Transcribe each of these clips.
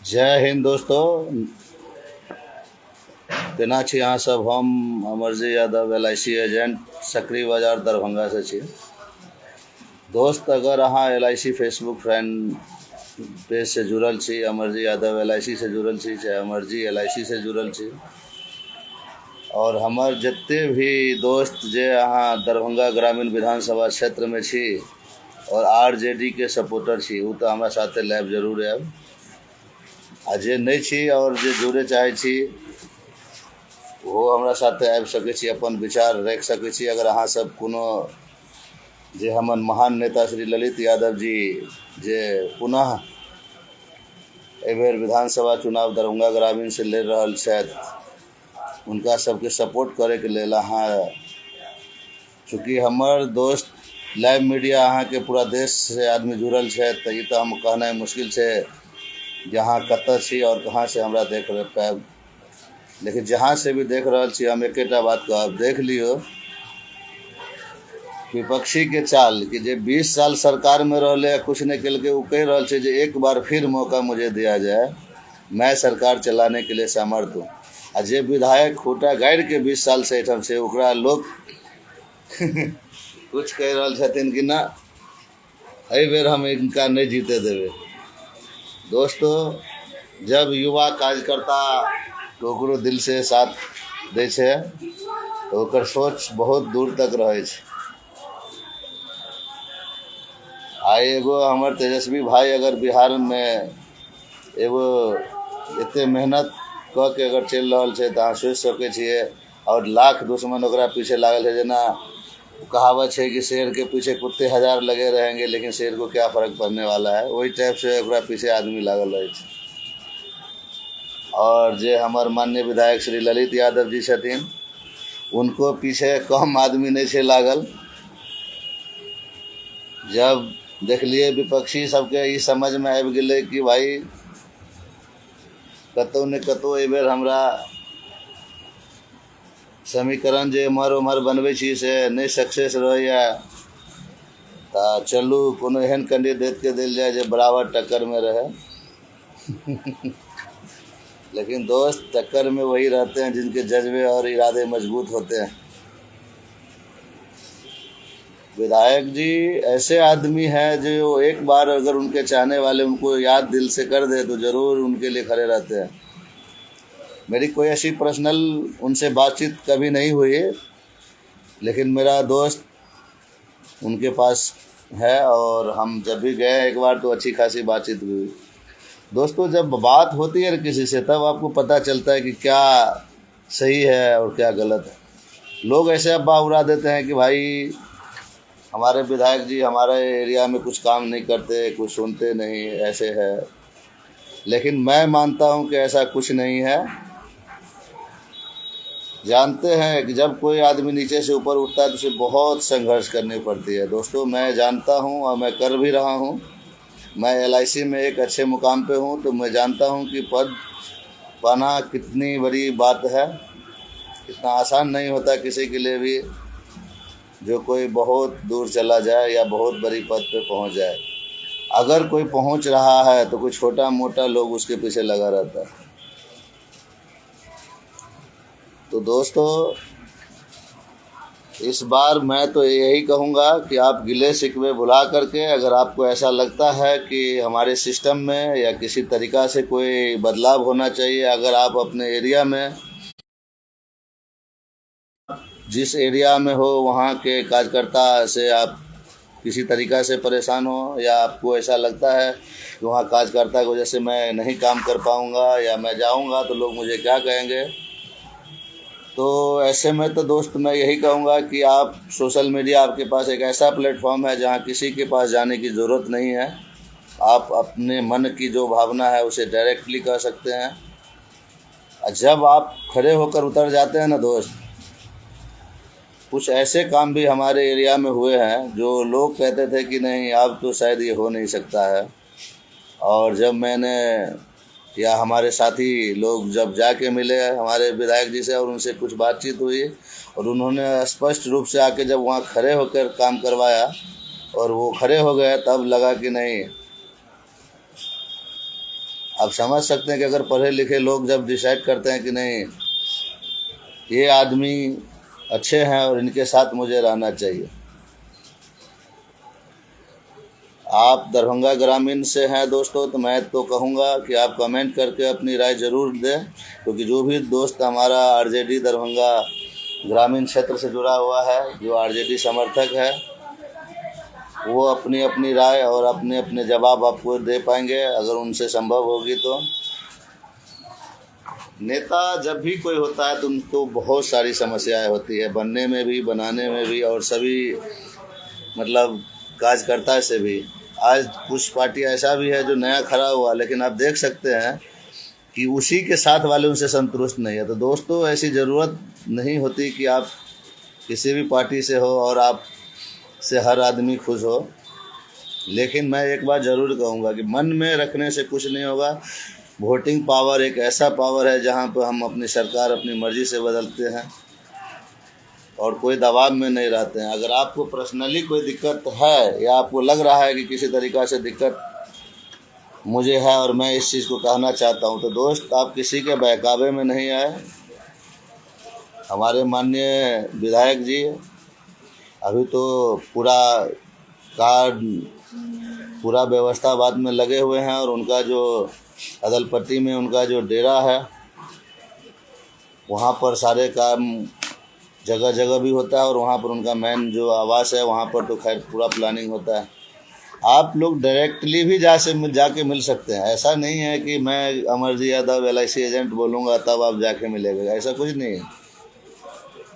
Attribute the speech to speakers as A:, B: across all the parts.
A: जय हिंद दोस्तों। केना छी अहाँ सब। हम अमरजी यादव LIC एजेंट सकरी बाजार दरभंगा से छी। दोस्त, अगर अहाँ LIC फेसबुक फ्रेंड पेज से जुड़ल छी, अमरजी यादव LIC से जुड़ल छी, चाहे अमरजी LIC से जुड़ल छी, और हमर जते भी दोस्त जे अहाँ दरभंगा ग्रामीण विधानसभा क्षेत्र में छी और RJD के सपोर्टर छी, उ तो हमरा साथे लाइव जरूर आएब। आ जे नहीं छी और जे जुड़े चाहे छी वो हमरा साथे आबि सकै छी, अपन विचार रख सकै छी। अगर अहाँ सब कोनो जे हमर महान नेता श्री ललित यादव जी जे पुनः एबेर विधानसभा चुनाव दरभंगा ग्रामीण से लड़ रहल छथि, उनका सबके सपोर्ट करे के लेल अहाँ, चूँकि हमर दोस्त लाइव मीडिया अहाँ के पूरा देश से आदमी जुड़ल छथि, तो ये तो हम कहना मुश्किल है जहाँ कत छी और कहाँ से हमरा देख पाएब। लेकिन जहाँ से भी देख रहा छी, हम एकेटा बात कहब, देख लियो विपक्षी के चाल कि जे 20 साल सरकार में रहले कुछ नहीं कल के, वो कह रहा है जे एक बार फिर मौका मुझे दिया जाए, मैं सरकार चलाने के लिए समर्थ हूँ। आ जे विधायक खूटा गाड़ के 20 साल से एठम से ओकरा लोग कुछ कह रहा छथिन कि ना एहि बेर हम इनका नहीं जीते देवे। दोस्तों, जब युवा कार्यकर्ता तो ओकरो दिल से साथ दे छे तो ओकर सोच बहुत दूर तक रहे छे। आई एगो हमर तेजस्वी भाई अगर बिहार में एगो इतने मेहनत क के अगर चल रहा है तो अहाँ सोच सके छिए, और लाख दुश्मन ओकरा पीछे लागल है। जना कहावत है कि शेर के पीछे कुत्ते 1000 लगे रहेंगे लेकिन शेर को क्या फर्क पड़ने वाला है, वही टाइप से ओकरा पीछे आदमी लागल रहे छे। और जे हमार माननीय विधायक श्री ललित यादव जी छथिन, उनको पीछे कम आदमी नहीं छे लागल। जब देखलिए विपक्षी सबके ई समझ में आबि गेलै कि भाई कतौ ने कतौ एहि बेर हमरा समीकरण जे एम्हर उम्हर बनबै छी से नहीं सक्सेस रहैया, तो चलू कोनो एहन कैंडिडेट के दिल जाए जो बराबर टक्कर में रहे। लेकिन दोस्त, टक्कर में वही रहते हैं जिनके जज्बे और इरादे मजबूत होते हैं। विधायक जी ऐसे आदमी हैं जो एक बार अगर उनके चाहने वाले उनको याद दिल से कर दे तो ज़रूर उनके लिए खड़े रहते हैं। मेरी कोई ऐसी पर्सनल उनसे बातचीत कभी नहीं हुई, लेकिन मेरा दोस्त उनके पास है और हम जब भी गए एक बार तो अच्छी खासी बातचीत हुई। दोस्तों, जब बात होती है किसी से तब आपको पता चलता है कि क्या सही है और क्या गलत है। लोग ऐसे अफवाह उड़ा देते हैं कि भाई हमारे विधायक जी हमारे एरिया में कुछ काम नहीं करते, कुछ सुनते नहीं, ऐसे है। लेकिन मैं मानता हूं कि ऐसा कुछ नहीं है। जानते हैं कि जब कोई आदमी नीचे से ऊपर उठता है तो उसे बहुत संघर्ष करनी पड़ती है। दोस्तों, मैं जानता हूं और मैं कर भी रहा हूं। मैं LIC में एक अच्छे मुकाम पे हूं, तो मैं जानता हूं कि पद पाना कितनी बड़ी बात है। इतना आसान नहीं होता किसी के लिए भी जो कोई बहुत दूर चला जाए या बहुत बड़ी पद पे पहुंच जाए। अगर कोई पहुंच रहा है तो कोई छोटा मोटा लोग उसके पीछे लगा रहता है। तो दोस्तों, इस बार मैं तो यही कहूँगा कि आप गिले शिकवे भुला करके, अगर आपको ऐसा लगता है कि हमारे सिस्टम में या किसी तरीक़ा से कोई बदलाव होना चाहिए, अगर आप अपने एरिया में जिस एरिया में हो वहाँ के कार्यकर्ता से आप किसी तरीक़ा से परेशान हो, या आपको ऐसा लगता है कि वहाँ कार्यकर्ता की वजह से मैं नहीं काम कर पाऊँगा या मैं जाऊँगा तो लोग मुझे क्या कहेंगे, तो ऐसे में तो दोस्त मैं यही कहूँगा कि आप सोशल मीडिया आपके पास एक ऐसा प्लेटफॉर्म है जहाँ किसी के पास जाने की ज़रूरत नहीं है। आप अपने मन की जो भावना है उसे डायरेक्टली कह सकते हैं। जब आप खड़े होकर उतर जाते हैं ना दोस्त, कुछ ऐसे काम भी हमारे एरिया में हुए हैं जो लोग कहते थे कि नहीं अब तो शायद ये हो नहीं सकता है, और जब मैंने या हमारे साथी लोग जब जाके मिले हमारे विधायक जी से और उनसे कुछ बातचीत हुई और उन्होंने स्पष्ट रूप से आके जब वहाँ खड़े होकर काम करवाया और वो खड़े हो गए, तब लगा कि नहीं आप समझ सकते हैं कि अगर पढ़े लिखे लोग जब डिसाइड करते हैं कि नहीं ये आदमी अच्छे हैं और इनके साथ मुझे रहना चाहिए। आप दरभंगा ग्रामीण से हैं दोस्तों, तो मैं तो कहूँगा कि आप कमेंट करके अपनी राय ज़रूर दें, क्योंकि जो भी दोस्त हमारा आरजेडी दरभंगा ग्रामीण क्षेत्र से जुड़ा हुआ है, जो आरजेडी समर्थक है, वो अपनी अपनी राय और अपने अपने जवाब आपको दे पाएंगे अगर उनसे संभव होगी तो। नेता जब भी कोई होता है तो उनको बहुत सारी समस्याएं होती है, बनने में भी, बनाने में भी, और सभी मतलब कार्यकर्ता से भी। आज कुछ पार्टी ऐसा भी है जो नया खड़ा हुआ, लेकिन आप देख सकते हैं कि उसी के साथ वाले उनसे संतुष्ट नहीं है। तो दोस्तों, ऐसी ज़रूरत नहीं होती कि आप किसी भी पार्टी से हो और आप से हर आदमी खुश हो, लेकिन मैं एक बात ज़रूर कहूँगा कि मन में रखने से कुछ नहीं होगा। वोटिंग पावर एक ऐसा पावर है जहाँ पर हम अपनी सरकार अपनी मर्ज़ी से बदलते हैं और कोई दबाव में नहीं रहते हैं। अगर आपको पर्सनली कोई दिक्कत है या आपको लग रहा है कि किसी तरीक़ा से दिक्कत मुझे है और मैं इस चीज़ को कहना चाहता हूँ, तो दोस्त आप किसी के बहकावे में नहीं आए। हमारे माननीय विधायक जी अभी तो पूरा व्यवस्थावाद में लगे हुए हैं, और उनका जो अदलपट्टी में उनका जो डेरा है वहाँ पर सारे काम जगह जगह भी होता है, और वहाँ पर उनका मेन जो आवास है वहाँ पर तो खैर पूरा प्लानिंग होता है। आप लोग डायरेक्टली भी जाके मिल सकते हैं। ऐसा नहीं है कि मैं अमरजी यादव LIC एजेंट बोलूँगा तब आप जाके मिलेगा, ऐसा कुछ नहीं है।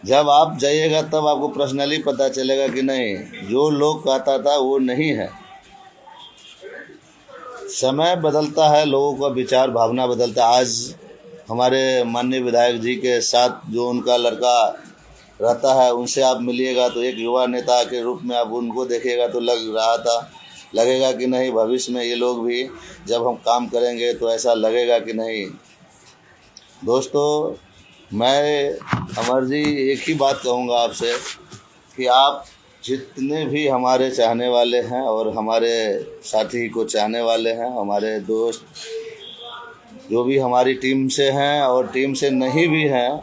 A: जब आप जाइएगा तब आपको पर्सनली पता चलेगा कि नहीं, जो लोग कहता था वो नहीं है। समय बदलता है, लोगों का विचार भावना बदलता है। आज हमारे माननीय विधायक जी के साथ जो उनका लड़का रहता है उनसे आप मिलिएगा तो एक युवा नेता के रूप में आप उनको देखिएगा तो लगेगा कि नहीं, भविष्य में ये लोग भी जब हम काम करेंगे तो ऐसा लगेगा कि नहीं। दोस्तों, मैं अमर जी एक ही बात कहूँगा आपसे कि आप जितने भी हमारे चाहने वाले हैं और हमारे साथी को चाहने वाले हैं, हमारे दोस्त जो भी हमारी टीम से हैं और टीम से नहीं भी हैं,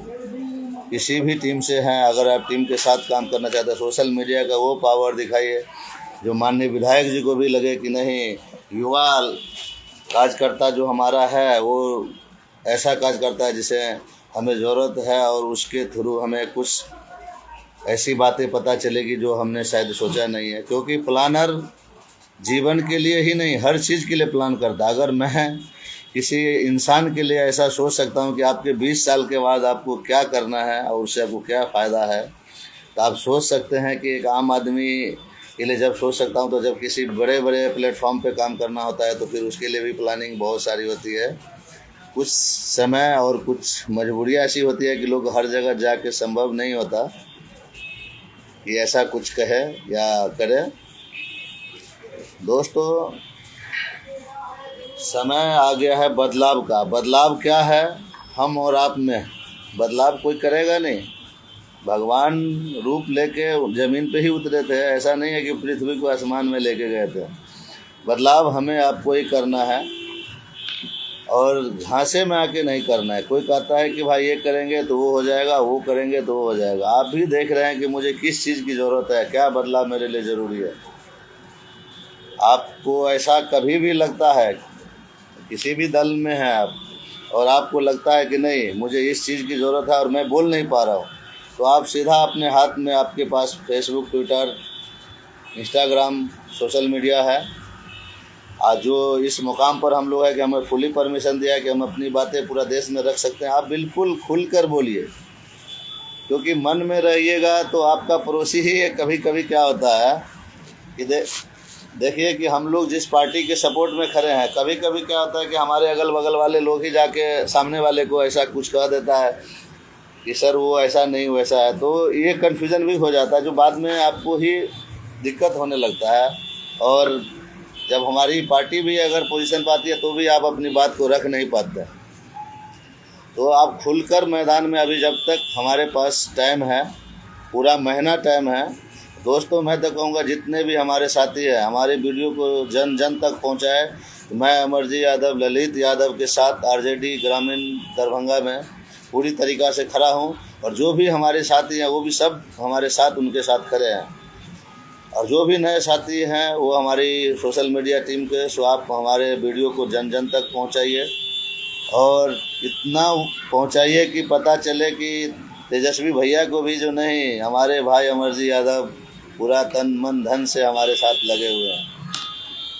A: किसी भी टीम से हैं, अगर आप टीम के साथ काम करना चाहते हैं, सोशल मीडिया का वो पावर दिखाइए जो माननीय विधायक जी को भी लगे कि नहीं, युवा कार्यकर्ता जो हमारा है वो ऐसा कार्यकर्ता है जिसे हमें ज़रूरत है और उसके थ्रू हमें कुछ ऐसी बातें पता चलेगी जो हमने शायद सोचा नहीं है। क्योंकि प्लानर जीवन के लिए ही नहीं, हर चीज़ के लिए प्लान करता है। अगर मैं किसी इंसान के लिए ऐसा सोच सकता हूँ कि आपके 20 साल के बाद आपको क्या करना है और उससे आपको क्या फ़ायदा है, तो आप सोच सकते हैं कि एक आम आदमी के लिए जब सोच सकता हूँ तो जब किसी बड़े बड़े प्लेटफॉर्म पे काम करना होता है तो फिर उसके लिए भी प्लानिंग बहुत सारी होती है। कुछ समय और कुछ मजबूरियाँ ऐसी होती है कि लोग हर जगह जाके संभव नहीं होता कि ऐसा कुछ कहे या करे। दोस्तों, समय आ गया है बदलाव का। बदलाव क्या है? हम और आप में। बदलाव कोई करेगा नहीं। भगवान रूप लेके ज़मीन पे ही उतरे थे, ऐसा नहीं है कि पृथ्वी को आसमान में लेके गए थे। बदलाव हमें आपको ही करना है और झांसे में आके नहीं करना है। कोई कहता है कि भाई ये करेंगे तो वो हो जाएगा, वो करेंगे तो वो हो जाएगा। आप भी देख रहे हैं कि मुझे किस चीज़ की ज़रूरत है, क्या बदलाव मेरे लिए ज़रूरी है। आपको ऐसा कभी भी लगता है, किसी भी दल में हैं आप और आपको लगता है कि नहीं मुझे इस चीज़ की ज़रूरत है और मैं बोल नहीं पा रहा हूँ, तो आप सीधा अपने हाथ में, आपके पास Facebook, Twitter, Instagram, social media है। आज जो इस मुकाम पर हम लोग है कि हमें फुली परमिशन दिया है कि हम अपनी बातें पूरा देश में रख सकते हैं। आप बिल्कुल खुलकर बोलिए, क्योंकि मन में रहिएगा तो आपका पड़ोसी ही कभी कभी क्या होता है कि देखिए कि हम लोग जिस पार्टी के सपोर्ट में खड़े हैं, कभी कभी क्या होता है कि हमारे अगल बगल वाले लोग ही जाके सामने वाले को ऐसा कुछ कह देता है कि सर वो ऐसा नहीं वैसा है, तो ये कन्फ्यूज़न भी हो जाता है जो बाद में आपको ही दिक्कत होने लगता है। और जब हमारी पार्टी भी अगर पोजीशन पाती है तो भी आप अपनी बात को रख नहीं पाते। तो आप खुलकर मैदान में, अभी जब तक हमारे पास टाइम है, पूरा महीना टाइम है, दोस्तों मैं तो कहूँगा जितने भी हमारे साथी हैं हमारे वीडियो को जन जन तक पहुँचाए। मैं अमरजी यादव, ललित यादव के साथ आरजेडी ग्रामीण दरभंगा में पूरी तरीक़ा से खड़ा हूँ, और जो भी हमारे साथी हैं वो भी सब हमारे साथ उनके साथ खड़े हैं। और जो भी नए साथी हैं वो हमारी सोशल मीडिया टीम के, सो आप हमारे वीडियो को जन जन तक पहुंचाइए, और इतना पहुंचाइए कि पता चले कि तेजस्वी भैया को भी जो नहीं, हमारे भाई अमरजी यादव पूरा तन मन धन से हमारे साथ लगे हुए हैं।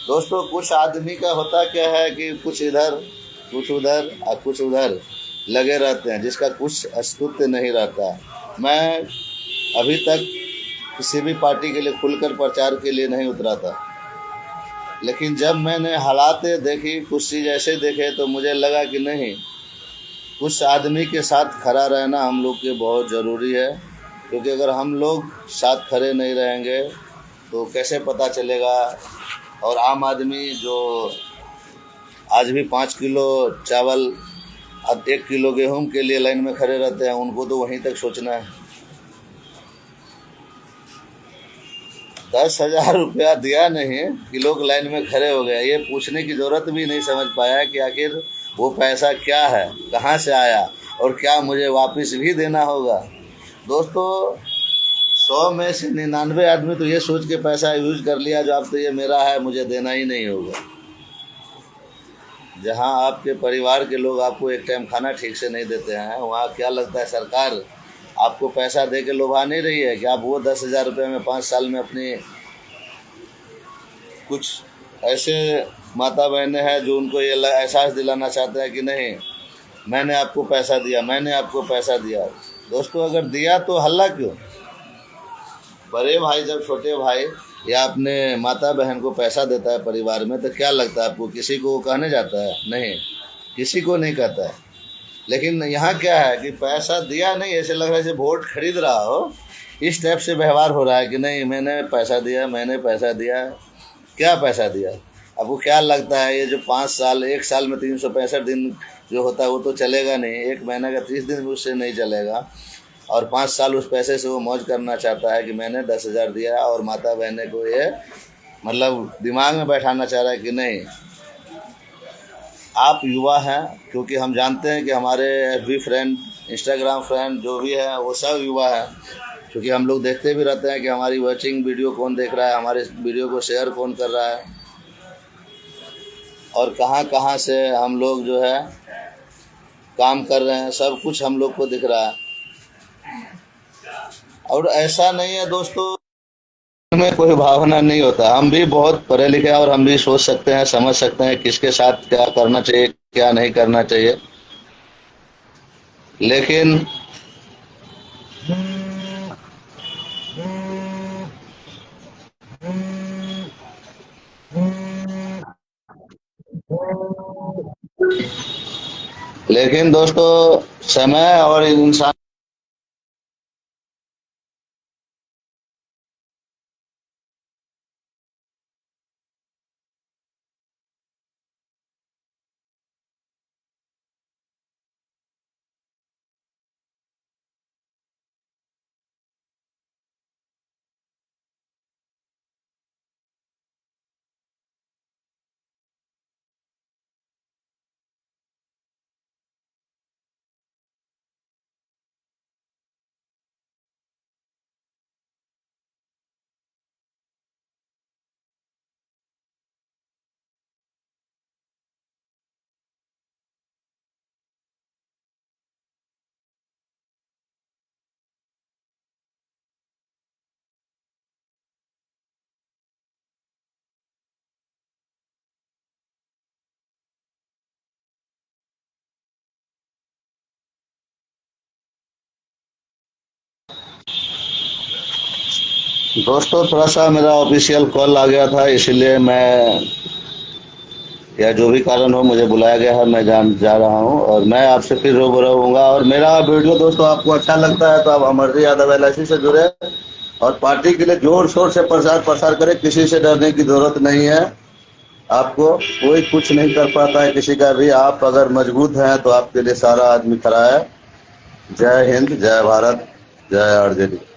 A: दोस्तों कुछ आदमी का होता क्या है कि कुछ इधर कुछ उधर और कुछ उधर लगे रहते हैं, जिसका कुछ अस्तित्व नहीं रहता। मैं अभी तक किसी भी पार्टी के लिए खुलकर प्रचार के लिए नहीं उतरा था, लेकिन जब मैंने हालातें देखी, कुछ चीज़ ऐसे देखे, तो मुझे लगा कि नहीं, कुछ आदमी के साथ खड़ा रहना हम लोग के बहुत ज़रूरी है। क्योंकि अगर हम लोग साथ खड़े नहीं रहेंगे तो कैसे पता चलेगा। और आम आदमी जो आज भी 5 किलो चावल और 1 किलो गेहूं के लिए लाइन में खड़े रहते हैं, उनको तो वहीं तक सोचना है। 10,000 रुपया दिया नहीं कि लोग लाइन में खड़े हो गए, ये पूछने की ज़रूरत भी नहीं समझ पाया कि आखिर वो पैसा क्या है, कहाँ से आया, और क्या मुझे वापस भी देना होगा। दोस्तों 100 में से 99 आदमी तो ये सोच के पैसा यूज कर लिया जो अब तो ये मेरा है, मुझे देना ही नहीं होगा। जहाँ आपके परिवार के लोग आपको एक टाइम खाना ठीक से नहीं देते हैं, वहाँ क्या लगता है सरकार आपको पैसा दे के लुभा नहीं रही है कि आप वो 10,000 रुपये में 5 साल में अपनी कुछ ऐसे माता बहनें हैं जो उनको ये एहसास दिलाना चाहते हैं कि नहीं, मैंने आपको पैसा दिया, मैंने आपको पैसा दिया। दोस्तों अगर दिया तो हल्ला क्यों? बड़े भाई जब छोटे भाई या अपने माता बहन को पैसा देता है परिवार में, तो क्या लगता है आपको किसी को कहने जाता है? नहीं, किसी को नहीं कहता है। लेकिन यहाँ क्या है कि पैसा दिया नहीं, ऐसे लग रहा है जैसे वोट खरीद रहा हो, इस टाइप से व्यवहार हो रहा है कि नहीं मैंने पैसा दिया, मैंने पैसा दिया। क्या पैसा दिया? आपको क्या लगता है ये जो 5 साल, 1 साल में 365 दिन जो होता है वो तो चलेगा नहीं, 1 महीने का 30 दिन भी उससे नहीं चलेगा। और 5 साल उस पैसे से वो मौज करना चाहता है कि मैंने 10,000 दिया, और माता बहने को ये मतलब दिमाग में बैठाना चाह रहा है कि नहीं, आप युवा हैं। क्योंकि हम जानते हैं कि हमारे FB फ्रेंड, इंस्टाग्राम फ्रेंड जो भी है वो सब युवा है। क्योंकि हम लोग देखते भी रहते हैं कि हमारी वॉचिंग वीडियो कौन देख रहा है, हमारे वीडियो को शेयर कौन कर रहा है, और कहाँ कहाँ से हम लोग जो है काम कर रहे हैं, सब कुछ हम लोग को दिख रहा है। और ऐसा नहीं है दोस्तों में कोई भावना नहीं होता, हम भी बहुत पढ़े लिखे हैं और हम भी सोच सकते हैं, समझ सकते हैं किसके साथ क्या करना चाहिए, क्या नहीं करना चाहिए। लेकिन दोस्तों समय और इंसान दोस्तों थोड़ा सा मेरा ऑफिशियल कॉल आ गया था, इसलिए मैं, या जो भी कारण हो, मुझे बुलाया गया है, मैं जा रहा हूँ, और मैं आपसे फिर रूबरू होऊंगा। और मेरा वीडियो दोस्तों आपको अच्छा लगता है तो आप अमरजी यादव LIC से जुड़े और पार्टी के लिए जोर शोर से प्रसार करें। किसी से डरने की जरूरत नहीं है, आपको कोई कुछ नहीं कर पाता है किसी का भी। आप अगर मजबूत हैं तो आपके लिए सारा आदमी खड़ा है। जय हिंद, जय भारत, जय RJD।